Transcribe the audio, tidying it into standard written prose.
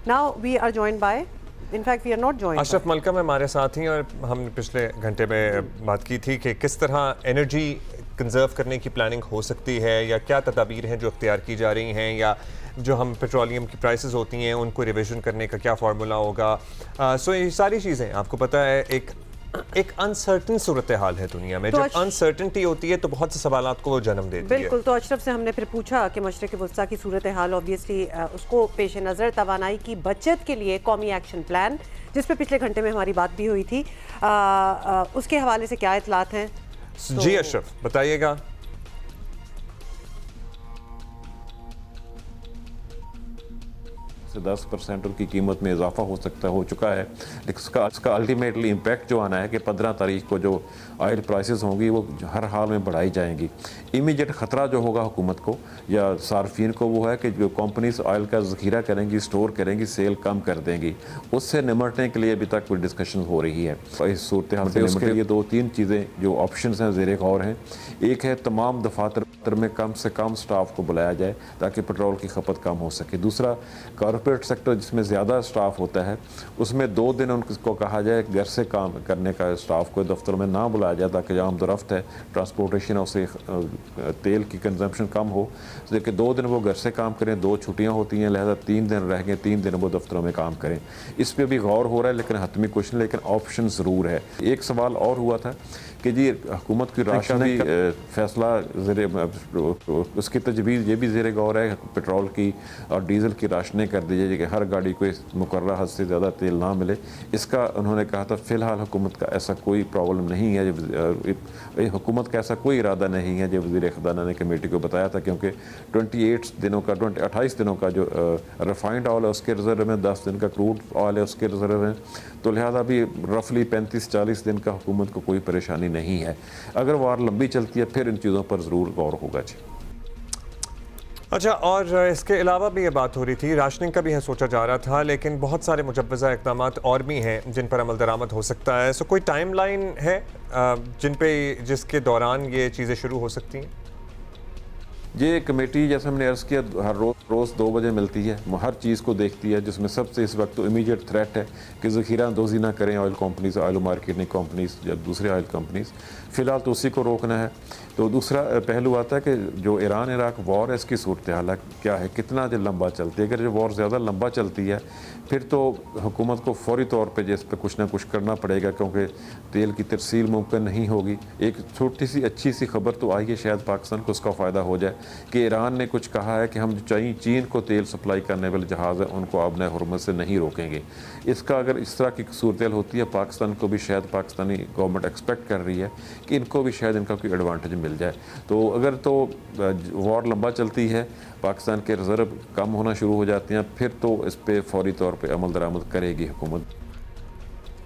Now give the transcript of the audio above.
Now we are joined by, in fact we are not joined, Ashraf Malcolm हमारे साथ ही, और हमने पिछले घंटे में बात की थी कि किस तरह एनर्जी कंजर्व करने की प्लानिंग हो सकती है, या क्या तदाबीर हैं जो अख्तियार की जा रही हैं, या जो हम पेट्रोलियम की प्राइसेस होती हैं उनको रिविजन करने का क्या फार्मूला होगा। सो ये सारी चीज़ें आपको पता है, एक अनसर्टन सूरत हाल है दुनिया में। तो जब अनसर्टनिटी होती है तो बहुत से सवालात को वो जन्म देती है। बिल्कुल। तो अशरफ से हमने फिर पूछा कि मशरिक़ वस्ता की सूरत हाल, ऑब्वियसली उसको पेश नज़र तवानाई की बचत के लिए कौमी एक्शन प्लान, जिस पे पिछले घंटे में हमारी बात भी हुई थी, उसके हवाले से क्या इतलात हैं? जी अशरफ बताइएगा। से 10% उनकी कीमत में इजाफा हो सकता हो चुका है, लेकिन उसका अल्टीमेटली इम्पैक्ट जो आना है कि 15 तारीख को जो ऑयल प्राइसेस होंगी वो हर हाल में बढ़ाई जाएंगी। इमीडिएट ख़तरा जो होगा हुकूमत को या सार्फिन को वो है कि जो कंपनीज ऑयल का ज़ख़ीरा करेंगी, स्टोर करेंगी, सेल कम कर देंगी। उससे निमटने के लिए अभी तक कोई डिस्कशन हो रही है। इस सूरत हाल से उसके लिए 2-3 चीज़ें जो ऑप्शन हैं ज़ेर गौर हैं। एक है तमाम दफातर में कम से कम स्टाफ को बुलाया जाए ताकि पेट्रोल की खपत कम हो सके। दूसरा, कॉरपोरेट सेक्टर जिसमें ज़्यादा स्टाफ होता है उसमें 2 दिन उनको कहा जाए घर से काम करने का, स्टाफ को दफ्तर में ना बुलाया जाए ताकि जहाँ दरफ्त है ट्रांसपोर्टेशन उससे तेल की कंजम्पशन कम हो, लेकिन 2 दिन वो घर से काम करें। 2 छुट्टियाँ होती हैं, लिहाजा 3 दिन रह गए, 3 दिन वो दफ्तरों में काम करें। इस पर भी गौर हो रहा है, लेकिन हतमी कुछ नहीं, लेकिन ऑप्शन ज़रूर है। एक सवाल और हुआ था कि जी हुकूमत की राशन भी फैसला उसकी तजवीज़ ये भी ज़ेर गौर है पेट्रोल की और डीज़ल की राशनें कर दी जाए कि हर गाड़ी को मुकर्रर हद से ज़्यादा तेल ना मिले। इसका उन्होंने कहा था फ़िलहाल हुकूमत का ऐसा कोई प्रॉब्लम नहीं है, हुकूमत का ऐसा कोई इरादा नहीं है जो वज़ीर ख़ज़ाना ने कमेटी को बताया था, क्योंकि 28 दिनों का जो रिफाइंड ऑयल है उसके रिजर्व में, 10 दिन का क्रूड ऑयल है उसके रिजर्व में, तो लिहाजा भी रफली 35-40 दिन का हुकूमत को कोई परेशानी नहीं है। अगर वार लंबी चलती है फिर इन चीज़ों पर ज़रूर गौर होगा। जी अच्छा, और इसके अलावा भी ये बात हो रही थी, राशनिंग का भी है सोचा जा रहा था, लेकिन बहुत सारे मुजव्वज़ा इक़दाम और भी हैं जिन पर अमल दरामद हो सकता है। सो कोई टाइम लाइन है जिसके दौरान ये चीज़ें शुरू हो सकती हैं? ये कमेटी जैसे हमने अर्ज़ किया हर रोज़ 2 बजे मिलती है, हर चीज़ को देखती है, जिसमें सबसे इस वक्त तो इमीडिएट थ्रेट है कि ज़ख़ीरा अंदोज़ी ना करें oil companies, oil marketing companies या दूसरे ऑयल कंपनीज़। फ़िलहाल तो उसी को रोकना है। तो दूसरा पहलू आता है कि जो ईरान इराक वॉर है इसकी सूरत हाल क्या है, कितना जो लंबा चलती है। अगर जो वॉर ज़्यादा लंबा चलती है फिर तो हुकूमत को फौरी तौर पे जिस पर कुछ ना कुछ करना पड़ेगा, क्योंकि तेल की तरसील मुमकिन नहीं होगी। एक छोटी सी अच्छी सी खबर तो आई है, शायद पाकिस्तान को उसका फ़ायदा हो जाए कि ईरान ने कुछ कहा है कि हम जो चीन को तेल सप्लाई करने वाले जहाज़ हैं उनको आबने हुर्मत से नहीं रोकेंगे। इसका अगर इस तरह की सूरत होती है पाकिस्तान को भी शायद पाकिस्तानी गवर्नमेंट एक्सपेक्ट कर रही है कि इनको भी शायद इनका कोई एडवांटेज मिल जाए। तो अगर तो वॉर लंबा चलती है, पाकिस्तान के रिज़र्व कम होना शुरू हो जाते हैं, फिर तो इस पर फौरी तौर पर अमल दरामद करेगी हुकूमत।